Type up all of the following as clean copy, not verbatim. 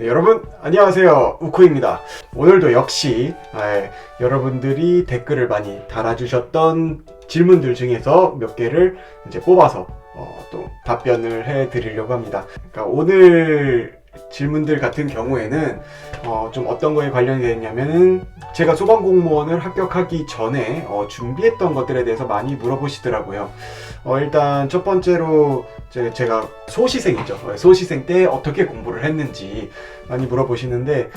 네, 여러분 안녕하세요, 우코입니다. 오늘도 역시 여러분들이 댓글을 많이 달아주셨던 질문들 중에서 몇 개를 이제 뽑아서 또 답변을 해 드리려고 합니다. 그러니까 오늘 질문들 같은 경우에는 좀 어떤 거에 관련이 되냐면은 제가 소방공무원을 합격하기 전에 준비했던 것들에 대해서 많이 물어보시더라고요. 일단 첫 번째로 제가 소시생이죠. 소시생 때 어떻게 공부를 했는지 많이 물어보시는데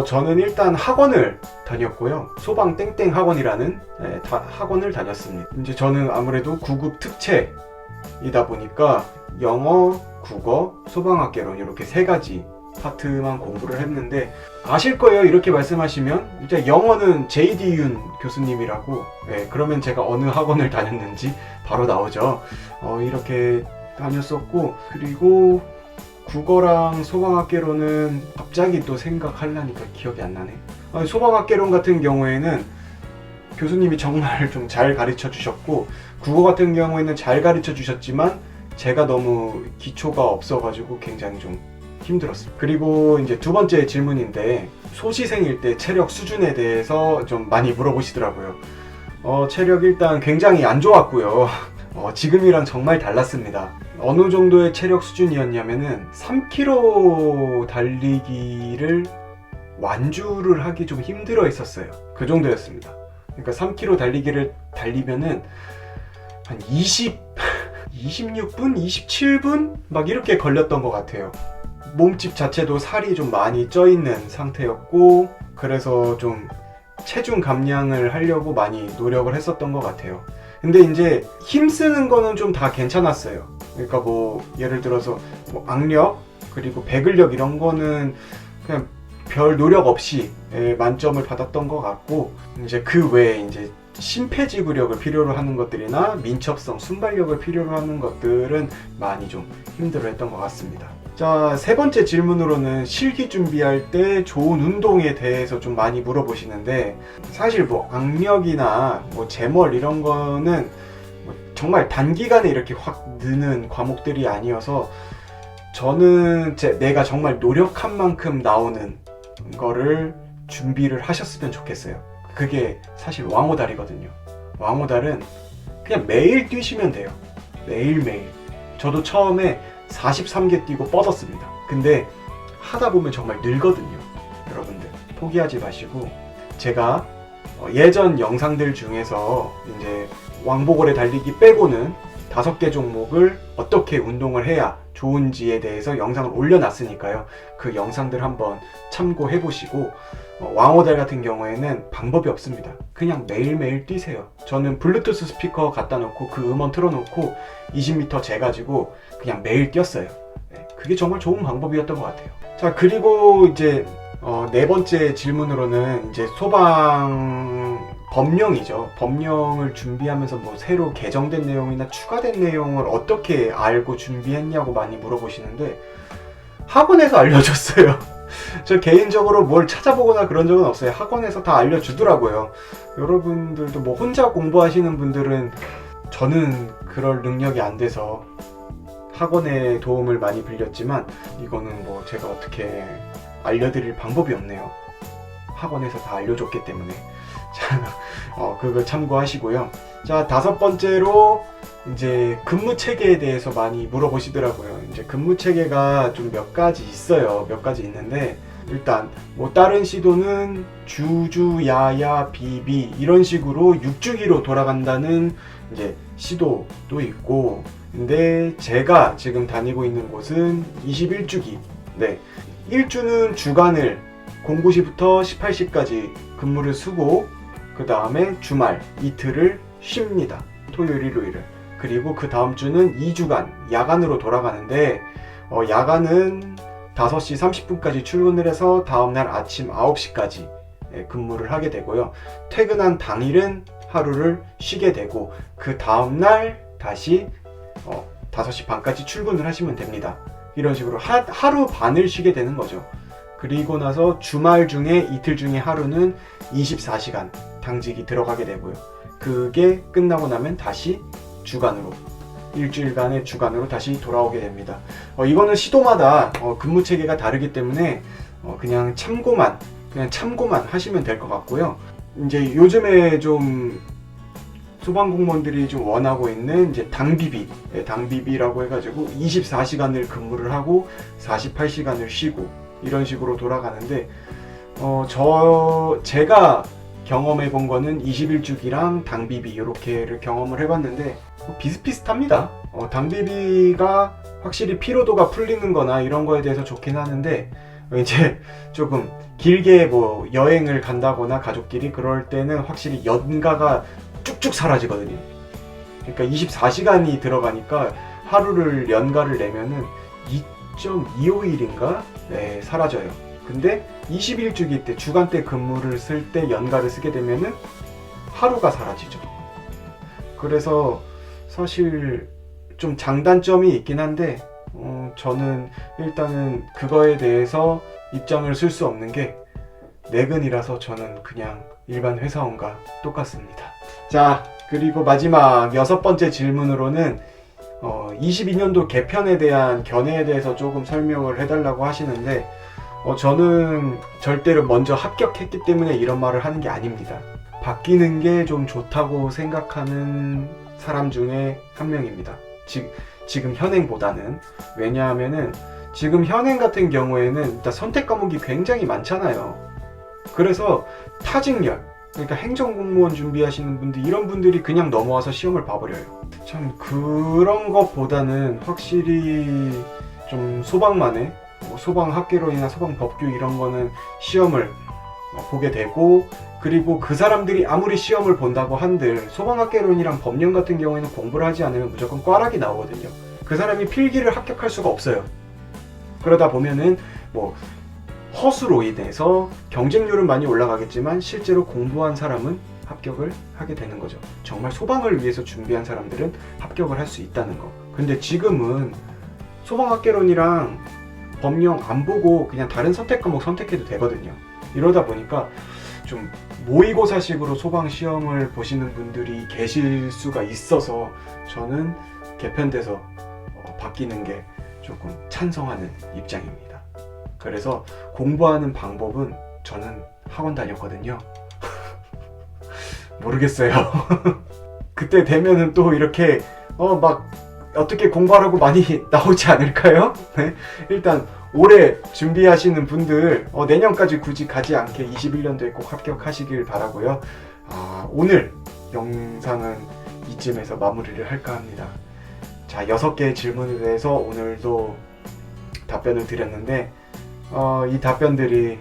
저는 일단 학원을 다녔고요. 소방 땡땡 학원이라는 학원을 다녔습니다. 이제 저는 아무래도 9급 특채이다 보니까 영어, 국어, 소방학개론 이렇게 세 가지 파트만 공부를 했는데, 아실 거예요. 이렇게 말씀하시면 이제 영어는 제이디윤 교수님이라고, 그러면 제가 어느 학원을 다녔는지 바로 나오죠. 이렇게 다녔었고, 그리고 국어랑 소방학개론은 갑자기 또 생각하려니까 기억이 안 나네. 소방학개론 같은 경우에는 교수님이 정말 좀 잘 가르쳐 주셨고, 국어 같은 경우에는 잘 가르쳐 주셨지만 제가 너무 기초가 없어가지고 굉장히 좀 힘들었어요. 그리고 이제 두 번째 질문인데, 소시생일 때 체력 수준에 대해서 좀 많이 물어보시더라고요. 체력 일단 굉장히 안 좋았고요. 지금이랑 정말 달랐습니다. 어느 정도의 체력 수준이었냐면은 3km 달리기를 완주를 하기 좀 힘들어 했었어요. 그 정도였습니다. 그러니까 3km 달리기를 달리면은 한 26분? 27분? 막 이렇게 걸렸던 것 같아요. 몸집 자체도 살이 좀 많이 쪄있는 상태였고, 그래서 좀 체중 감량을 하려고 많이 노력을 했었던 것 같아요. 근데 이제 힘쓰는 거는 좀 다 괜찮았어요. 그러니까 뭐 예를 들어서 뭐 악력 그리고 배근력 이런 거는 그냥 별 노력 없이 만점을 받았던 것 같고, 이제 그 외에 이제 심폐지구력을 필요로 하는 것들이나 민첩성, 순발력을 필요로 하는 것들은 많이 좀 힘들어했던 것 같습니다. 자, 세 번째 질문으로는 실기 준비할 때 좋은 운동에 대해서 좀 많이 물어보시는데, 사실 뭐 악력이나 뭐 제멀 이런 거는 뭐 정말 단기간에 이렇게 확 느는 과목들이 아니어서, 저는 내가 정말 노력한 만큼 나오는 거를 준비를 하셨으면 좋겠어요. 그게 사실 왕호달이거든요. 왕호달은 그냥 매일 뛰시면 돼요. 매일매일. 저도 처음에 43개 뛰고 뻗었습니다. 근데 하다 보면 정말 늘거든요. 여러분들 포기하지 마시고, 제가 예전 영상들 중에서 이제 왕복오래 달리기 빼고는 5개 종목을 어떻게 운동을 해야 좋은지에 대해서 영상을 올려놨으니까요. 그 영상들 한번 참고해 보시고, 왕호달 같은 경우에는 방법이 없습니다. 그냥 매일매일 뛰세요. 저는 블루투스 스피커 갖다 놓고 그 음원 틀어놓고 20m 재가지고 그냥 매일 뛰었어요. 그게 정말 좋은 방법이었던 것 같아요. 자, 그리고 이제 네 번째 질문으로는 이제 소방 법령이죠. 법령을 준비하면서 뭐 새로 개정된 내용이나 추가된 내용을 어떻게 알고 준비했냐고 많이 물어보시는데, 학원에서 알려줬어요. 저 개인적으로 뭘 찾아보거나 그런 적은 없어요. 학원에서 다 알려주더라고요. 여러분들도 뭐 혼자 공부하시는 분들은, 저는 그럴 능력이 안 돼서 학원의 도움을 많이 빌렸지만, 이거는 뭐 제가 어떻게 알려드릴 방법이 없네요. 학원에서 다 알려줬기 때문에. 자, 그거 참고하시고요. 자, 다섯 번째로 이제 근무 체계에 대해서 많이 물어보시더라고요. 이제 근무 체계가 좀 몇 가지 있어요. 몇 가지 있는데, 일단 뭐 다른 시도는 주주, 야야, 비비 이런 식으로 6주기로 돌아간다는 이제 시도도 있고, 근데 제가 지금 다니고 있는 곳은 21주기. 네. 1주는 주간을 09시부터 18시까지 근무를 쓰고, 그 다음에 주말 이틀을 쉽니다. 토요일, 일요일을. 그리고 그 다음 주는 2주간 야간으로 돌아가는데, 야간은 5시 30분까지 출근을 해서 다음날 아침 9시까지 근무를 하게 되고요. 퇴근한 당일은 하루를 쉬게 되고, 그 다음날 다시 5시 반까지 출근을 하시면 됩니다. 이런 식으로 하루 반을 쉬게 되는 거죠. 그리고 나서 주말 중에 이틀 중에 하루는 24시간 당직이 들어가게 되고요. 그게 끝나고 나면 다시 주간으로, 일주일간의 주간으로 다시 돌아오게 됩니다. 이거는 시도마다 근무 체계가 다르기 때문에 그냥 참고만 하시면 될 것 같고요. 이제 요즘에 좀 소방공무원들이 좀 원하고 있는 이제 당비비라고 해가지고 24시간을 근무를 하고 48시간을 쉬고 이런 식으로 돌아가는데, 제가 경험해 본 거는 21주기랑 당비비 이렇게를 경험을 해봤는데 비슷비슷합니다. 당비비가 확실히 피로도가 풀리는 거나 이런 거에 대해서 좋긴 하는데, 이제 조금 길게 뭐 여행을 간다거나 가족끼리 그럴 때는 확실히 연가가 쭉쭉 사라지거든요. 그러니까 24시간이 들어가니까 하루를 연가를 내면은 2.25일인가? 네, 사라져요. 근데 21주기 때 주간 때 근무를 쓸 때 연가를 쓰게 되면은 하루가 사라지죠. 그래서 사실 좀 장단점이 있긴 한데, 저는 일단은 그거에 대해서 입장을 쓸 수 없는 게 내근이라서 저는 그냥 일반 회사원과 똑같습니다. 자, 그리고 마지막 6번째 질문으로는 22년도 개편에 대한 견해에 대해서 조금 설명을 해달라고 하시는데, 저는 절대로 먼저 합격했기 때문에 이런 말을 하는 게 아닙니다. 바뀌는 게 좀 좋다고 생각하는 사람 중에 한 명입니다. 지금 현행보다는. 왜냐하면은 지금 현행 같은 경우에는 일단 선택 과목이 굉장히 많잖아요. 그래서 타직렬, 그러니까 행정공무원 준비하시는 분들, 이런 분들이 그냥 넘어와서 시험을 봐버려요. 참 그런 것보다는 확실히 좀 소방만의 소방학개론이나 소방법규 이런 거는 시험을 보게 되고, 그리고 그 사람들이 아무리 시험을 본다고 한들 소방학개론이랑 법령 같은 경우에는 공부를 하지 않으면 무조건 꽈락이 나오거든요. 그 사람이 필기를 합격할 수가 없어요. 그러다 보면은 뭐 허수로 인해서 경쟁률은 많이 올라가겠지만 실제로 공부한 사람은 합격을 하게 되는 거죠. 정말 소방을 위해서 준비한 사람들은 합격을 할 수 있다는 거. 근데 지금은 소방학개론이랑 법령 안 보고 그냥 다른 선택 과목 선택해도 되거든요. 이러다 보니까 좀 모의고사식으로 소방 시험을 보시는 분들이 계실 수가 있어서 저는 개편돼서 바뀌는 게 조금 찬성하는 입장입니다. 그래서 공부하는 방법은 저는 학원 다녔거든요. 모르겠어요. 그때 되면은 또 이렇게 막 어떻게 공부하라고 많이 나오지 않을까요? 네? 일단 올해 준비하시는 분들 내년까지 굳이 가지 않게 21년도에 꼭 합격하시길 바라고요. 오늘 영상은 이쯤에서 마무리를 할까 합니다. 자, 6개의 질문에 대해서 오늘도 답변을 드렸는데 이 답변들이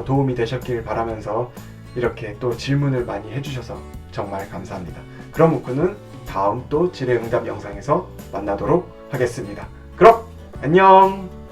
도움이 되셨길 바라면서 이렇게 또 질문을 많이 해주셔서 정말 감사합니다. 그럼 묵구는 다음 또 질의응답 영상에서 만나도록 하겠습니다. 그럼 안녕!